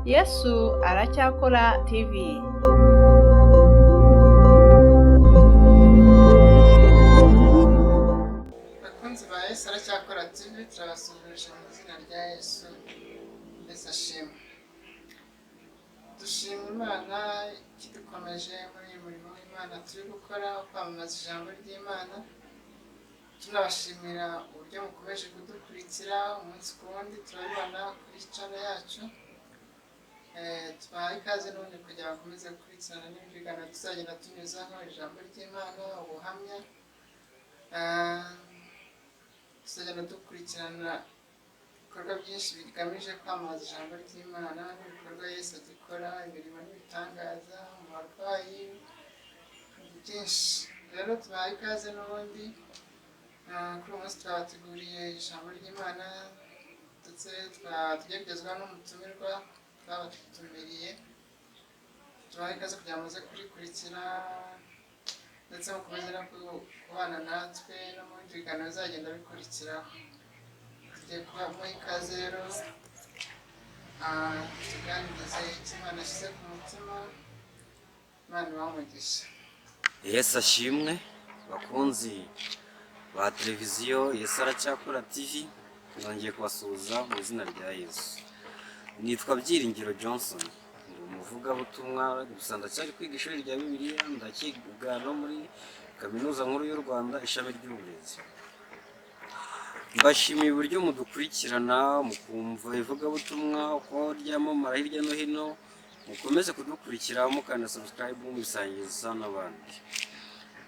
Yesu aracyakora TV. Bakunzi ba Yesu aracyakora TV, turabasuhuje mu izina rya Yesu. Yesu ashimwe. Dushima Imana kidukomeje muri uyu murimo w'Imana turi gukora wo kwamamaza ijambo ry'Imana. Tunabashimira uburyo mukomeje kudukurikira umunsi ku wundi, turabibona kuri channel yacu. Tubaha ikaze n'ubundi kugira ngo bakomeze gukurikirana n'ibiganiro tuzagenda tunyuzaho ijambo ry'Imana, ubuhamya. Tuzagenda dukurikirana ibikorwa byinshi bigamije kwamamaza ijambo ry'Imana n'ibikorwa Yesu agikora, imirimo n'ibitangaza mu barwayi byinshi. Rero tubaha ikaze n'ubundi. Kuri uyu munsi twabateguriye ijambo ry'Imana ndetse tugiye kugezwaho n'umutumirwa twabatumiriye. Tubaha ikaze kugira ngo muze kurikurikira ndetse mukomeze no kubana natwe no mu bindi biganiro bizagenda bikurikiraho. Tugiye kubaha ikaze rero, tuganirize icyo Imana ashyize ku mutima. Imana ibahe umugisha. Yesu ashimwe bakunzi ba televiziyo Yesu aracyakora TV, nongeye kubasuhuza mu izina rya Yesu. Nitwa Byiringiro Johnson, ndi umuvugabutumwa, gusa ndacyari kwiga ishuri rya Bibiliya, ndakiga no muri Kaminuza Nkuru y'u Rwanda ishami ry'uburezi. Mbashimiye uburyo mudukurikirana, mukumva ivugabutumwa uko ryamamara hirya no hino, mukomeze kudukurikira mukanda subscribe mubisangiza n'abandi.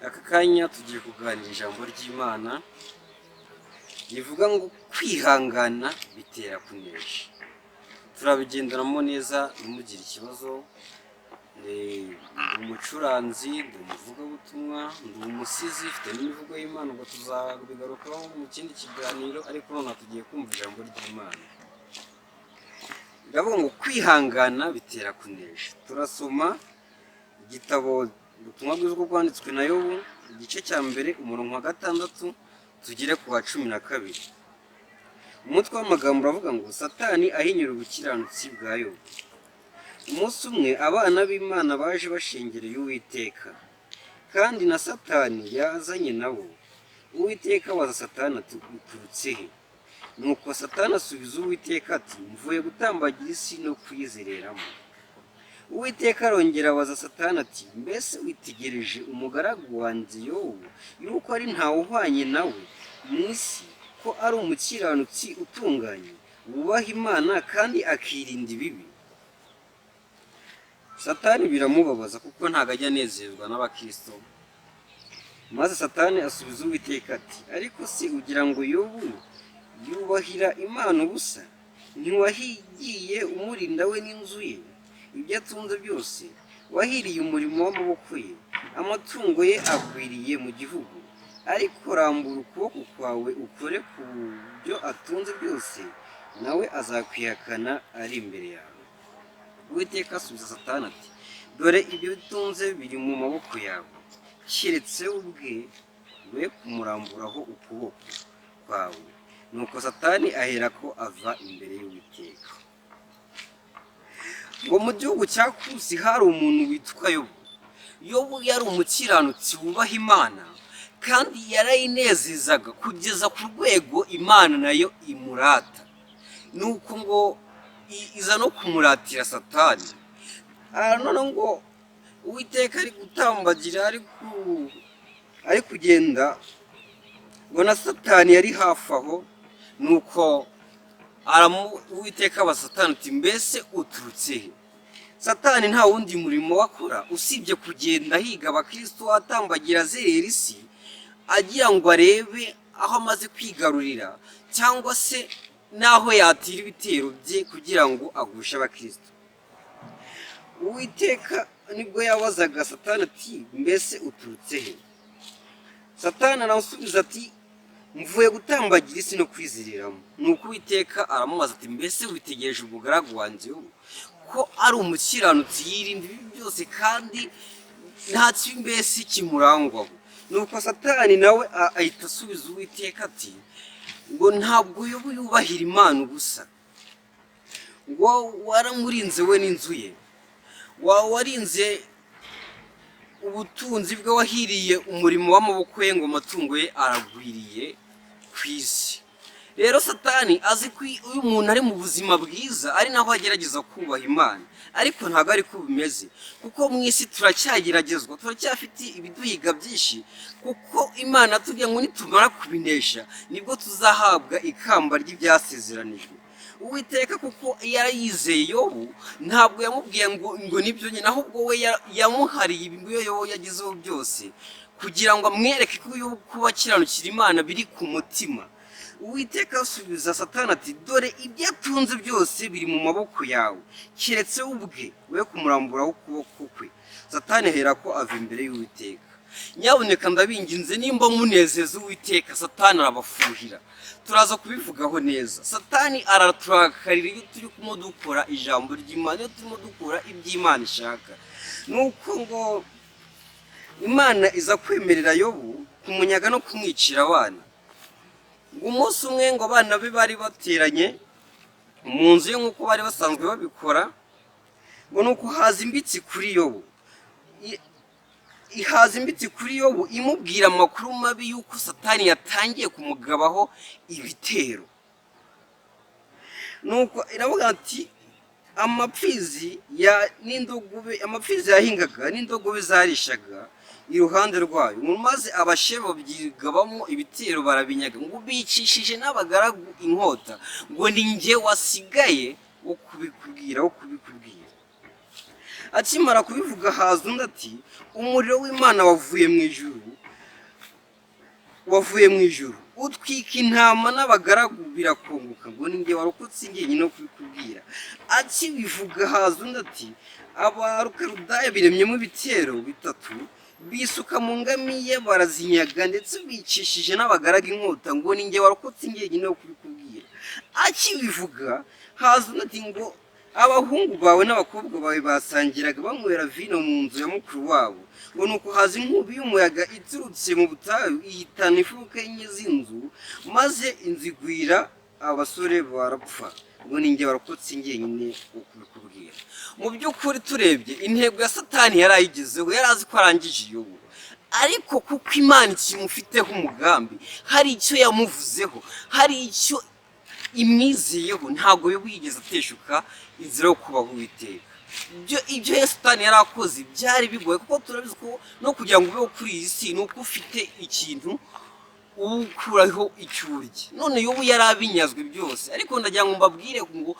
Aka kanya tugiye kuganira ijambo ry'Imana rivuga ngo kwihangana bitera kunesha. Turabigenderamo neza, ntimugire ikibazo. Ndi umucuranzi, ndi umuvugabutumwa, ndi umusizi, mfite n'imivugo y'Imana, ngo tuzabigarukaho mu kindi kiganiro, ariko none tugiye kumva ijambo ry'Imana. Ndavuga ngo kwihangana bitera kunesha. Turasoma igitabo ubutumwa bwiza uko bwanditswe na Yobu, igice cya mbere umurongo wa 6 tugere ku wa 12. Umutwe w'amagambo uravuga ngo Satani ahinyura ubukiranutsi bwa Yobu. Umunsi umwe abana b'Imana baje bashengereye Uwiteka, kandi na Satani yazanye nabo. Uwiteka abaza Satani ati uturutse he? Nuko Satani asubiza Uwiteka ati mvuye gutambagira isi no kuyizereramo. Uwiteka arongera abaza Satani ati mbese witegereje umugaragu wanjye Yobu, yuko ari ntawe uhwanye nawe mu isi, ko ari umukiranutsi utunganye, wubaha Imana kandi akirinda ibibi? Satani biramubabaza kuko ntabwo ajya anezerwa n'abakristo. Maze Satani asubiza Uwiteka ati ariko si ugira ngo Yobu yubahira Imana ubusa? Ntiwahigiye umurinda we n'inzu ye? Ibyo atunze byose wahiriye umurimo w'amaboko ye, amatungo ye agwiriye mu gihugu. Ariko rambura ukuboko kwawe ukore ku byo atunze byose, nawe azakwihakana ari imbere yawe. Uwiteka asubiza Satani ati dore ibyo bitunze biri mu maboko yawe, keretse ubwe we kumuramburaho ukuboko kwawe. Nuko Satani aherako ava imbere y'Uwiteka. Ngo mu gihugu cya Kusi hari umuntu witwa Yobu. Yobu yari umukiranutsi wubaha Imana, kandi yarayinezezaga kugeza ku rwego Imana nayo imurata. Nuko ngo iza no kumuratira Satani. None ngo Uwiteka ari gutambagira, ari kugenda, ngo na Satani yari hafi aho. Nuko Uwiteka abaza Satani ati mbese uturutse he? Satani nta wundi murimo wakora usibye kugenda higa abakristo, atambagira azerera isi, agira ngo arebe aho amaze kwigarurira, cyangwa se naho yatira ibitero bye kugira ngo agushe abakristo. Uwiteka nibwo yabazaga Satani ati mbese uturutse he? Satani aramusubiza ati mvuye gutambagira isi no kwizereramo. Nuko Uwiteka aramubaza ati mbese witegereje umugaragu wanjye Yobu, ko ari umukiranutsi yirinda ibi byose kandi nta kibi mbese kimurangwaho? Nuko Satani nawe ahita asubiza Uwiteka ati ngo ntabwo Yobu yubahira Imana ubusa. ngo waramurinze we n'inzu ye, warinze ubutunzi bwe, wahiriye umurimo w'amaboko ye ngo amatungo ye aragwiriye ku isi. Rero Satani azi ko uyu muntu ari mu buzima bwiza ari naho agerageza kubaha Imana, ariko ntabwo ari ko bimeze, kuko mu isi turacyageragezwa, turacyafite ibiduhiga byinshi, kuko Imana tubwiye ngo nitumara kubinesha nibwo tuzahabwa ikamba ry'ibyasezeranijwe. Uwiteka kuko yarayizeye Yobu, ntabwo yamubwiye ngo nibyo nyine, ahubwo we yamuhariye ibintu Yobu yagezeho byose kugira ngo amwereke ko kuba kiranukira Imana biri ku mutima. Uwiteka asubiza Satani ati dore ibyo atunze byose biri mu maboko yawe, keretse ubwe we kumuramburaho ukuboko kwe. Satani ahera ko ava imbere y'Uwiteka. Nyabuneka ndabinginze nimba munezeza Uwiteka, Satani arabafuhira. Turaza kubivugaho neza. Satani araturakarira iyo turi kumwe dukora ijambo ry'Imana, iyo turimo dukora iby'Imana ishaka. Nuko ngo Imana iza kwemerera Yobu kumunyaga no kumwicira abana. Umunsi umwe ngo abana be bari bateranye mu nzu ye nk'uko bari basanzwe babikora, ngo nuko haza imbitsi kuri Yobu. Ihaza imbitsi kuri Yobu imubwira amakuru mabi y'uko Satani yatangiye kumugabaho ibitero. Nuko iravuga ati amapfizi yahingaga n'indogobe zarishaga iruhande rwayo, maze abasheba babyigabamo ibitero barabinyaga, ngo bicishije n'abagaragu inkota, ngo ni njye wasigaye wo kubikubwira. Akimara kubivuga haza undi ati umuriro w'Imana wavuye mu ijuru utwika intama n'abagaragu birakongoka, ngo ni njye warokotse njyenyine no kubikubwira. Akibivuga haza undi ati abarukarudaya biremyemo ibitero bitatu, bisuka mu ngamiye barazinyaga, ndetse bicishije n'abagaragu inkota, ngo ni njye warokotse njyenyine no kubikubwira. Akibivuga haza undi ati ngo abahungu bawe n'abakobwa bawe basangiraga banywera vino mu nzu ya mukuru wabo, ngo nuko haza inkubi y'umuyaga iturutse mu butayu ihitana imfuruka enye z'inzu, maze inzu igwira abasore barapfa, ngo ni njye warokotse njyenyine wo kubikubwira. Mu by'ukuri turebye intego ya Satani yari ayigezeho, yari azi ko arangije Yobu, ariko kuko Imana ikimufiteho umugambi, hari icyo yamuvuzeho, hari icyo imwizeyeho, ntabwo Yobu yigeze ateshuka inzira yo kubaho Uwiteka. Ibyo Satani yari akoze byari bigoye, kuko turabizi ko no kugira ngo ubeho kuri iyi si ni uko ufite ikintu ukuraho icyo urya. None Yobu yari abinyazwe byose, ariko ndagira ngo mbabwire ngo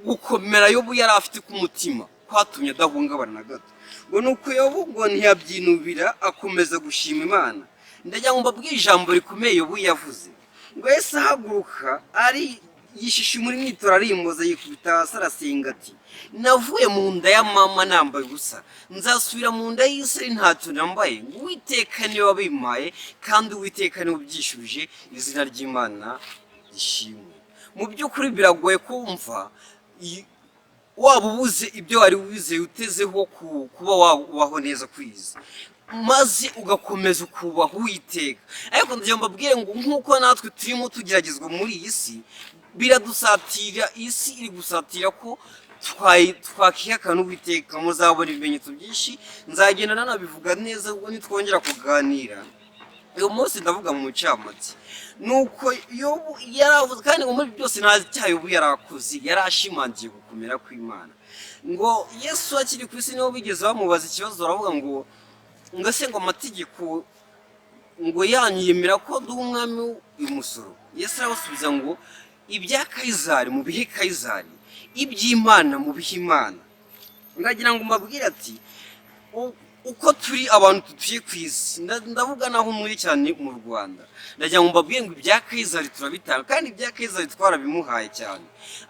gukomera Yobu yari afite ku mutima kwatumye adahungabana na gato. Ngo nuko Yobu ngo ntiyabyinubira, akomeza gushima Imana. Ndagira ngo mbabwire ijambo rikomeye Yobu yavuze, ngo Yesu ahaguruka yishisha muri mwitora arimboza, yikubita hasi arasenga ati navuye mu nda ya mama nambaye ubusa, nzasubira mu nda y'isi ntacyo nambaye. ngo Uwiteka niwe wabimpaye, kandi Uwiteka niwe ubyishurije, izina ry'Imana rishimwe. Mu by'ukuri biragoye kumva waba ubuze ibyo wari wizeye utezeho kuba wabaho neza ku isi, maze ugakomeza ukubaha Uwiteka. Ariko ndagira ngo mbabwire ngo nk'uko natwe turimo tugeragezwa muri iyi si, biradusatira, isi iri gusatira ko twakihakana Uwiteka. Muzabona ibimenyetso byinshi, nzagenda nanabivuga neza ubwo nitwongera kuganira. Uyu munsi ndavuga mu mucamake, nuko Yobu yaravuze, kandi ngo muri byose nta cyaha Yobu yarakoze, yarashimangiye gukomera kw'Imana. Ngo Yesu akiri ku isi niho bigeze bamubaza ikibazo, baravuga ngo ese ngo amategeko ngo yanyemera ko ndi umwami w'umusoro? Yesu arabasubiza ngo ibya Kayizari mu bihe Kayizari, iby'Imana mu bihe Imana. Ndagira ngo mbabwire ati uko turi abantu tutuye ku isi, ndavuga naho muri cyane mu Rwanda, ndagira ngo mbabwire ngo ibya Kayizari turabitanga, kandi ibya Kayizari twarabimuhaye cyane,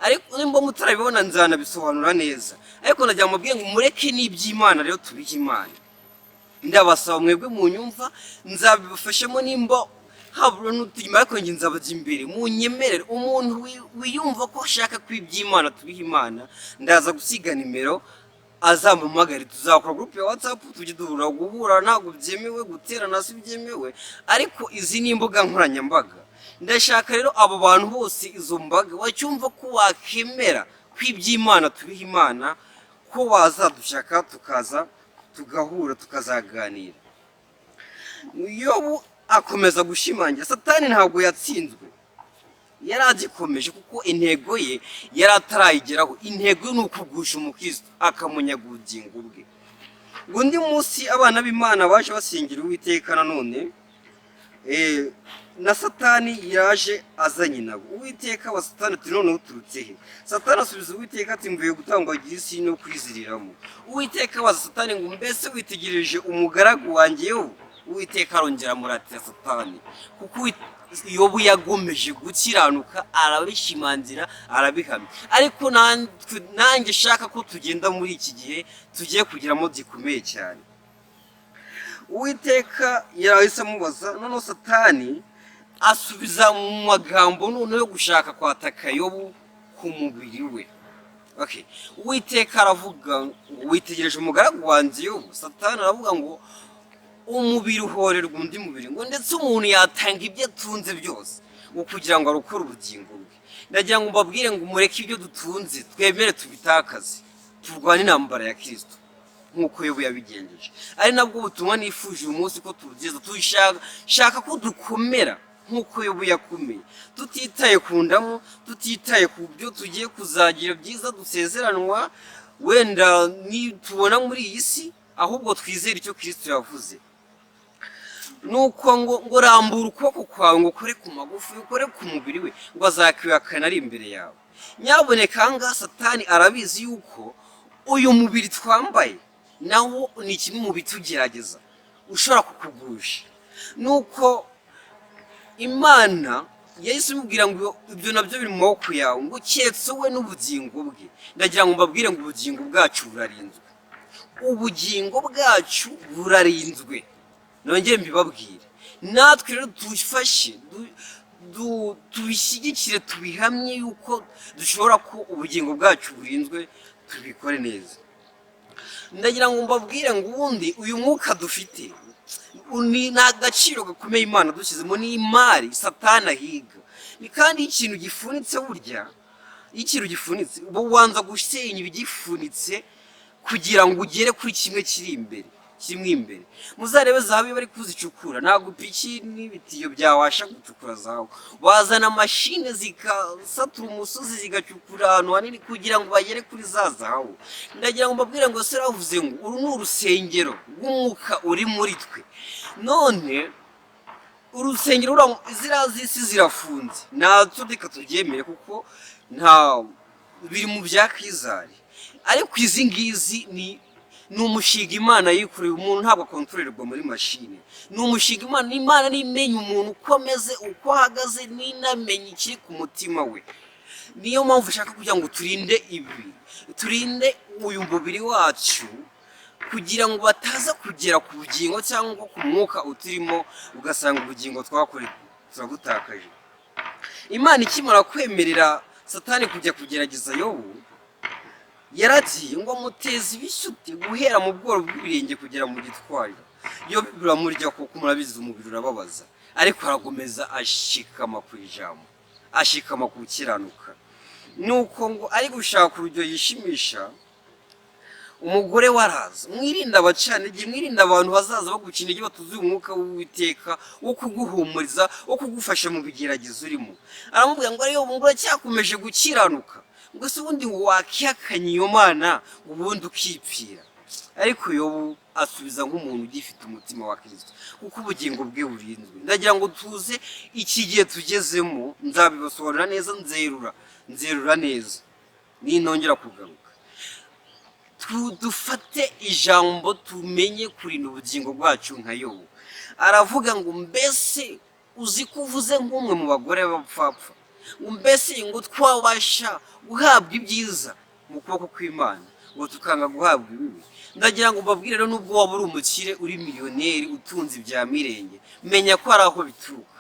ariko nimba mutarabibona nzanabisobanura neza. Ariko ndagira ngo mbabwire ngo mureke n'iby'Imana rero tubihe Imana. Ndabasaba mwebwe mu nyumva, nzabibafashemo nimba habura n'uturimo, ariko njye nzabajya imbere munyemerere. Umuntu wiyumva ko ashaka ko iby'Imana tubiha Imana, ndaza gusiga nimero azampamagare, tuzakora groupe ya WhatsApp, tujye duhura. Guhura ntabwo byemewe, guterana si byemewe, ariko izi ni imbuga nkoranyambaga. ndashaka rero abo bantu bose izo mbaga bacyumva ko wakemera ko iby'Imana tubiha Imana, ko wazadushaka tukaza tugahura tukazaganira. Yobu akomeza gushimangira Satani ntabwo yatsinzwe, yari agikomeje kuko intego ye yari atarayigeraho. Intego ni ukugusha umukristo akamunyaga ubugingo bwe. Undi munsi abana b'Imana baje basingira Uwiteka nanone, na Satani yaje azanye nabo. Uwiteka wa Satani ati none uturutse he? Satani asubiza Uwiteka ati mvuye gutangwagira isi no kwiziriramo. Uwiteka abaza Satani ngo mbese witegereje umugaragu wanjye Yobu? Uwiteka arongera amuratira Satani kuko Yobu yagomeje gukiranuka, arabishimangira, arabihamya. Ariko nanjye shaka ko tugenda muri iki gihe tugiye kugiramo gikomeye cyane. Uwiteka yarahise amubaza, none Satani asubiza mu magambo none yo gushaka kwataka Yobu ku mubiri we. Okay. Uwiteka aravuga ngo witegereje umugaragu wanjye Yobu. Satani aravuga ngo umubiri uhorerwa undi mubiri, ngo ndetse umuntu yatanga ibyo atunze byose ngo kugira ngo arokore ubugingo bwe. Ndagira ngo mbabwire ngo mureke ibyo dutunze twemere tubitakaze, turwane intambara ya Kristo nk'uko Yobu yabigenjeje. Ari nabwo butumwa nifuje uyu munsi ko tubugeza, shaka ko dukomera nk'uko Yobu yakomeye, tutitaye ku ndamu, tutitaye ku byo tugiye kuzagira byiza dusezeranwa wenda nitubona muri iyi si, ahubwo twizere icyo Kristo yavuze. Nuko ngo rambura ukuboko kwawe ngo ukore ku magufa, ukore ku mubiri we, ngo azakwihakana ari imbere yawe. Nyaboneka ahangaha Satani arabizi yuko uyu mubiri twambaye nawo ni kimwe mu bitugerageza, ushobora kukugusha. Nuko Imana yahise imubwira ngo ibyo nabyo biri mu maboko yawe, ngo keretse wowe n'ubugingo bwe. Ndagira ngo mbabwire ngo ubugingo bwacu burarinzwe, ubugingo bwacu burarinzwe. Nongeye mbibabwire, natwe rero dufashe tubishyigikire, tubihamye yuko dushobora ko ubugingo bwacu burinzwe, tubikore neza. Ndagira ngo mbabwire ngo ubundi uyu mwuka dufite ni agaciro gakomeye Imana dushyizemo, ni imari Satani ahiga. Ni kandi ikintu gifunitse, burya ikintu gifunitse ubanza gusenya ibigifunitse kugira ngo ugere kuri kimwe kiri imbere. Muzarebe zahabu bari kuzicukura, ntabwo piki n'ibitiyo byawasha gucukura zahabu. Bazana mashine zikasatura umusozi zigacukura ahantu hanini kugira ngo bagere kuri za zahabu. Ndagira ngo mbabwire ngo se ravuze ngo uru ni urusengero rw'umwuka uri muri twe. None urusengero ziriya z'isi zirafunze, natwe reka tubyemere kuko nta biri mu bya Kizari. Ariko izi ngizi ni umushinga Imana yikoreye. Umuntu ntabwo akontorerwa muri mashine, ni umushinga Imana nimenya umuntu uko ameze, uko ahagaze, ninamenye ikiri ku mutima we. Niyo mpamvu ushaka kugira ngo turinde ibi, turinde uyu mubiri wacu kugira ngo bataza kugera ku bugingo cyangwa ku mwuka uturimo, ugasanga ubugingo twakoreye turagutakaje. Imana ikimara kwemerera Satani kujya kugerageza Yobu, yaragiye ngo amuteze ibishyute guhera mu bworo bw'ibirenge kugera mu gitwariro. Yobu biramurya kuko murabizi umubiri urababaza, ariko aragomeza ashikama ku ijambo, ashikama ku gukiranuka. Nuko ngo ari gushaka urugero yishimisha, umugore waraza. Mwirinde abacanege, mwirinde abantu bazaza bagukina ibyo batuzuye umwuka w'Uwiteka wo kuguhumuriza, wo kugufasha mu bigeragezo urimo. Aramubwira ngo ariyo ngo uracyakomeje gukiranuka, ngo se ubundi wakihakanye iyo Mana ubundi ukipfira. Ariko Yobu asubiza nk'umuntu ugifite umutima wa Kristo, kuko ubugingo bwe burinzwe. Ndagira ngo tuze iki gihe tugezemo, nzabibasobanurira neza, nzerura neza ninongera kugaruka. Dufate ijambo tumenye kurinda ubugingo bwacu nka Yobu. Aravuga ngo mbese uzi ko uvuze nk'umwe mu bagore b'abapfapfa, ngo mbese ngo twabasha guhabwa ibyiza mu kuboko kw'Imana ngo tukanga guhabwa ibibi. Ndagira ngo mbabwire rero, nubwo waba uri umukire, uri miliyoneri, utunze ibya mirenge, menya ko ari aho bituruka.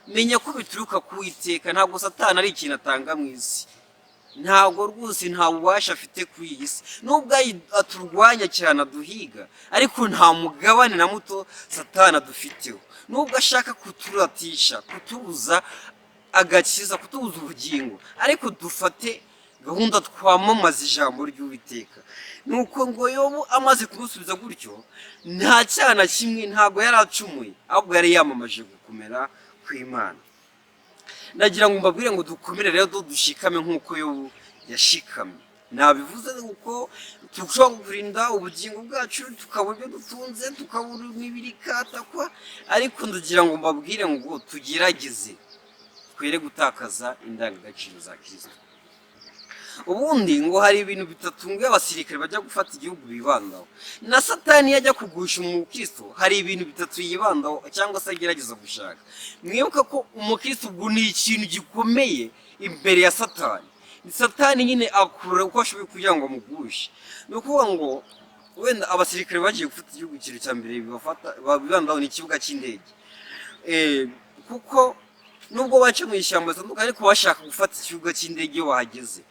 Menya ko bituruka ku Uwiteka. Ntabwo Satani ari ikintu atanga mu isi, ntabwo rwose nta bubasha afite kuri iyi si. Nubwo aturwanya cyane, aduhiga, ariko nta mugabane na muto Satani adufiteho. Nubwo ashaka kuturatisha, kutubuza agakiza kutubuza ubugingo, ariko dufate gahunda twamamaza ijambo ry'Uwiteka. Nuko ngo Yobu amaze kumusubiza gutyo, nta cyana kimwe, ntabwo yari acumuye, ahubwo yari yamamaje gukomera kw'Imana. Nagira ngo mbabwire ngo dukomere rero dushikame nk'uko Yobu yashikamye. Nabivuze uko dushobora kurinda ubugingo bwacu, tukabura ibyo dutunze, tukabura imibiri ikatakwa, ariko ndagira ngo mbabwire ngo tugerageze twere gutakaza indangagaciro za Kristo. Ubundi ngo hari ibintu bitatu ngo abasirikare bajya gufata igihugu bibandaho, na Satani yajya kugusha umukristo hari ibintu bitatu yibandaho cyangwa se agerageza gushaka. Mwibuka ko umukristo ubwo ni ikintu gikomeye imbere ya Satani. Satani nyine akura uko ashoboye kugira ngo amugushe. Ni ukuvuga ngo wenda abasirikare bagiye gufata igihugu, ikintu cya mbere bibandaho ni ikibuga cy'indege, kuko nubwo baca mu ishyamba zitandukanye ariko bashaka gufata ikibuga cy'indege iyo bahageze,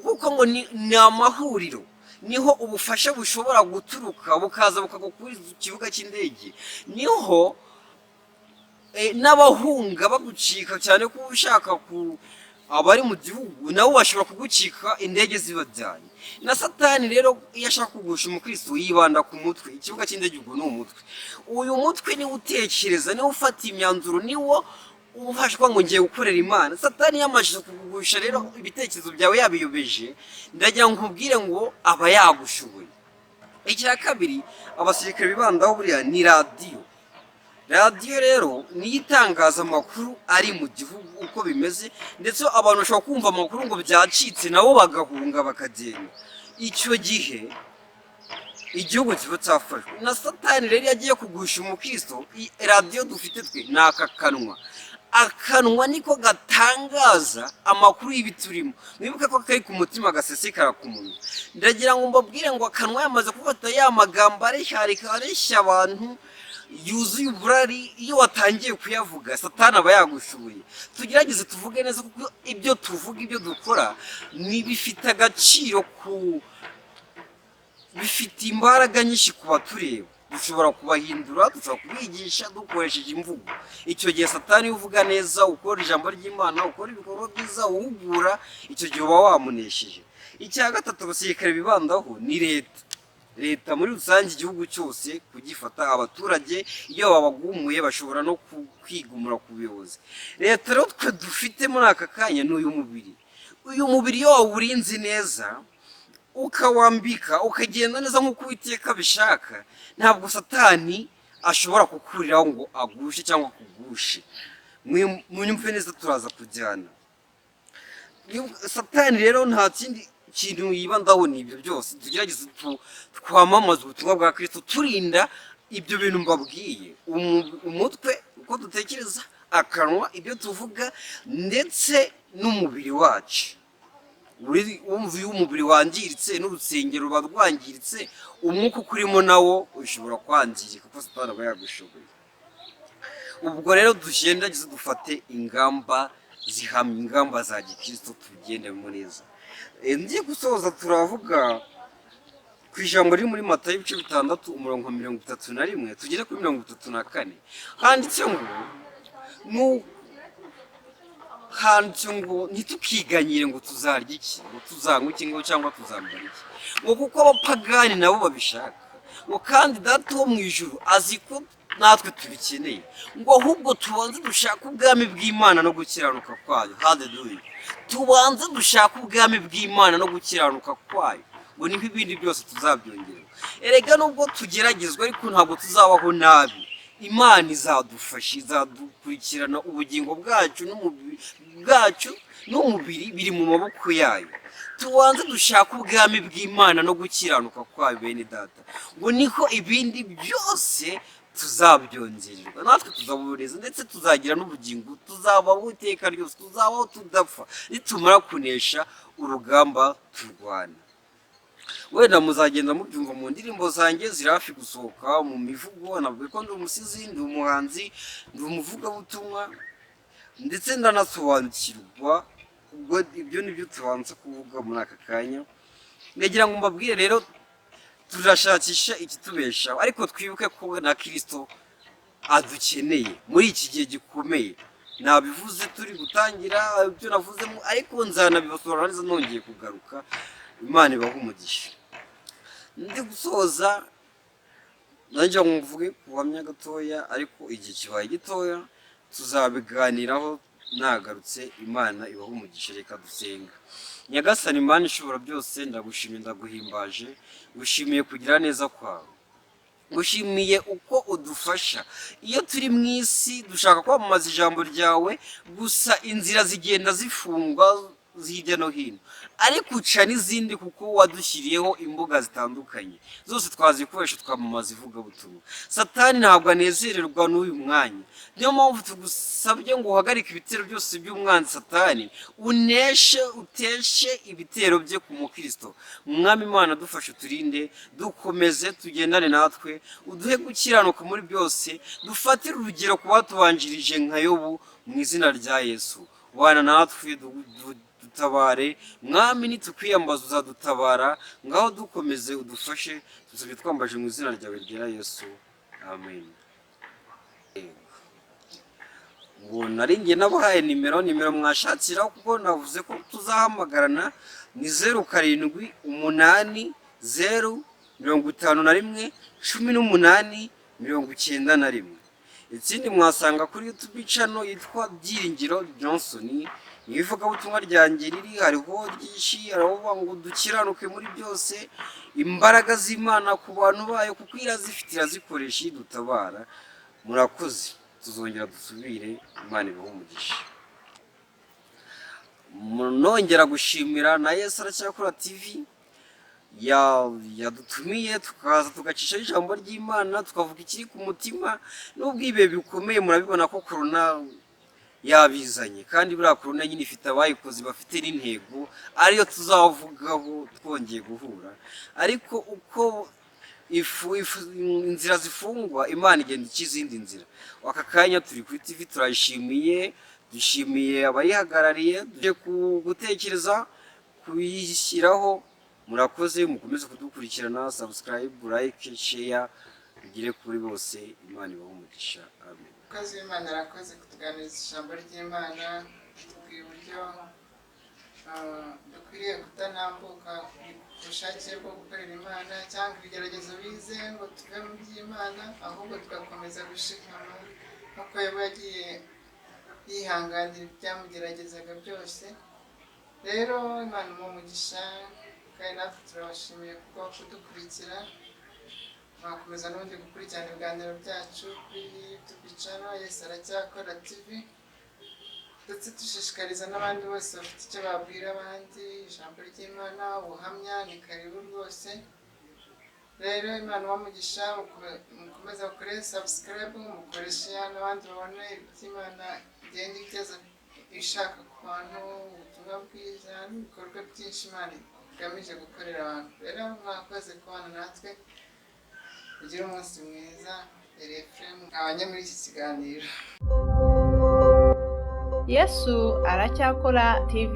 kuko ngo ni amahuriro, niho ubufasha bushobora guturuka bukaza bukagwa kuri ikibuga cy'indege, niho n'abahunga bagucika, cyane ko ushaka abari mu gihugu nabo bashobora kugucika indege zibajyanye. Na Satani rero iyo ashaka kugusha umukristo yibanda ku mutwe. Ikibuga cy'indege ubwo ni umutwe. Uyu mutwe niwo utekereza, niwo ufata imyanzuro, niwo ubufashwa ngo ngiye gukorera Imana. Satani yamajije kugusha rero ibitekerezo byawe yabiyobeje, ndagira ngo nkubwire ngo aba yagushoboye. Icya kabiri abasirikare bibandaho buriya ni radiyo. Radiyo rero niyo itangaza amakuru ari mu gihugu uko bimeze, ndetse abantu bashobora kumva amakuru ngo byacitse nabo bagahunga bakagenda. Icyo gihe igihugu kiba cyafashwe. Na Satani rero yagiye kugusha umukristo, radiyo dufite twe ni aka kanwa. Akanwa niko gatangaza amakuru y'ibiturimo. Mwibuke ko kari ku mutima gasesekara ku munwa. Ndagira ngo mbabwire ngo akanwa yamaze gufata ya magambo areshya abantu, yuzuye uburari, iyo watangiye kuyavuga Satani aba yagushoboye. Tugerageze tuvuge neza, kuko ibyo tuvuga, ibyo dukora ni bifite agaciro, bifite imbaraga nyinshi ku batureba. Dushobora kubahindura, dushobora kubigisha dukoresheje imvugo. Icyo gihe Satani uvuga neza, ukora ijambo ry'Imana, ukora ibikorwa byiza, uhugura, icyo gihe uba wamunesheje. Icya gatatu abasirikare bibandaho ni leta. Leta muri rusange, igihugu cyose kugifata. Abaturage iyo babagumuye bashobora no kwigumura ku buyobozi. Leta rero twe dufite muri aka kanya ni uyu mubiri. Uyu mubiri iyo wawurinze neza, ukawambika, ukagenda neza nk'uko Uwiteka abishaka, ntabwo Satani ashobora kukuriraho ngo agushe cyangwa kugushe. Munyumve neza, turaza kujyana. Satani rero nta kindi kintu yibandaho ni ibyo byose. Tugerageze twamamaza ubutumwa bwa Kristo turinda ibyo bintu mbabwiye: umutwe, uko dutekereza, akanwa, ibyo tuvuga, ndetse n'umubiri wacu. Wumva iyo umubiri wangiritse n'urusengero ruba rwangiritse, umwuka ukurimo nawo ushobora kwangirika, kuko Satani aba yagushoboye. Ubwo rero dugendageze dufate ingamba zihamye, ingamba za gikristo, tubigendemo neza. Ngiye gusoza, turavuga ku ijambo riri muri Matayo ibice 6 umurongo 31 tugere kuri 34. Handitse ngo ntitukiganyire ngo tuzarya iki, ngo tuzanywa iki, ngo cyangwa tuzambara iki, ngo kuko abapagani nabo babishaka, ngo kandi Data wo mu ijuru azi ko natwe tubikeneye, ngo ahubwo tubanze dushaka ubwami bw'Imana no gukiranuka kwayo. Haleluya! Tubanze dushaka ubwami bw'Imana no gukiranuka kwayo, ngo niho ibindi byose tuzabyongerwa. Erega nubwo tugeragezwa ariko ntabwo tuzabaho nabi. Imana izadufasha, izadukurikirana. Ubugingo bwacu n'umubiri biri mu maboko yayo. Tubanze dushaka ubwami bw'Imana no gukiranuka kwayo, bene data, ngo niko ibindi byose tuzabyongererwa. Natwe tuzabureza, ndetse tuzagira n'ubugingo, tuzabaho iteka ryose, tuzabaho tudapfa, nitumara kunesha urugamba turwana. Wenda muzagenda mubyumva mu ndirimbo zanjye ziri hafi gusohoka, mu mivugo. Navuga ko ndi umusizi, ndi umuhanzi, ndi umuvugabutumwa, ndetse ndanasobanukirwa. Ubwo ibyo nibyo tubanza kuvuga muri aka kanya. Ndagira ngo mbabwire rero, turashakisha ikitubesha, ariko twibuke ko na Kristo adukeneye muri iki gihe gikomeye. nabivuze turi gutangira ibyo navuzemo, ariko nzanabibasobanurira neza nongeye kugaruka. Imana ibahe umugisha. Ndi gusoza nanjye mvuge kuhamya gatoya, ariko igihe kibaye gitoya tuzabiganiraho nagarutse. Imana ibahe umugisha. Reka dusenga. Nyagasani Imana ishobora byose, ndagushimiye ndaguhimbaje, ngushimiye kugira neza kwawe, ngushimiye uko udufasha. Iyo turi mu isi dushaka kwamamaza ijambo ryawe, gusa inzira zigenda zifungwa hirya no hino, ariko uca n'izindi kuko wadushyiriyeho imbuga zitandukanye, zose twazikoresha twamamaza ivugabutumwa. Satani ntabwo anezererwa n'uyu mwanya, niyo mpamvu tugusabye ngo uhagarike ibitero byose by'umwanzi Satani, uneshe uteshe ibitero bye ku mukristo. Mwami Imana dufashe, turinde, dukomeze tugendane natwe, uduhe gukiranuka muri byose, dufatire urugero ku batubanjirije nka Yobu, mu izina rya Yesu. Wana natwe dutabare mwami, nitukwiyambaza uzadutabara. Ngaho dukomeze udufashe, tuzabye twambaje mu izina ryawe ryera Yesu, amen. Ngo narinjye nabahaye nimero mwashakiraho, kuko navuze ko tuzahamagarana. Ni 0780511891. Ikindi mwasanga kuri YouTube channel yitwa Byiringiro Johnson. Ivugabutumwa ryanjye riri hariho ryinshi, hariho ngo dukiranuke muri byose, imbaraga z'Imana ku bantu bayo, kuko irazifite irazikoresha idutabara. Murakoze, tuzongera dusubire. Imana ibahe umugisha. Nongera gushimira na Yesu Aracyakora TV yadutumiye tukaza tugacisha ijambo ry'Imana, tukavuga ikiri ku mutima. N'ubwo ibihe bikomeye murabibona ko corona yabizanye, kandi buriya corona nyine ifite abayikoze bafite n'intego, ariyo tuzavugaho twongeye guhura. Ariko uko inzira zifungwa, Imana igenda ica izindi nzira. Aka kanya turi kuri TV, turayishimiye, dushimiye abayihagarariye, tuje gutekereza kuyishyiraho. Murakoze, mukomeze kudukurikirana, subscribe, like, share, bigire kuri bose. Imana ibahe umugisha, amen. Umukozi w'Imana arakoze kutuganiriza ijambo ry'Imana, tubwira uburyo dukwiriye kutanambuka ubushake bwo gukorera Imana cyangwa ibigeragezo bize ngo tuve mu by'Imana, ahubwo tugakomeza gushikama nk'uko Yobu yagiye yihanganira ibyamugeragezaga byose. Rero Imana imuhe umugisha, kandi natwe turabashimiye kuko kudukurikira. Mwakomeza n'ubundi gukurikirana ibiganiro byacu kuri YouTube channel Yesu Aracyakora TV, ndetse dushishikariza n'abandi bose bafite icyo babwira abandi, ijambo ry'Imana, ubuhamya, ni karibu rwose. Rero Imana ibamugisha, mukomeza gukora subscribe, mukore share, n'abandi babone iby'Imana igenda igeza ishaka ku bantu, ubutumwa bwiza n'ibikorwa byinshi Imana igamije gukorera abantu. Rero mwakoze kubana natwe, ugire umunsi mwiza. Efrem abanye muri iki kiganiro. Yesu Aracyakora TV.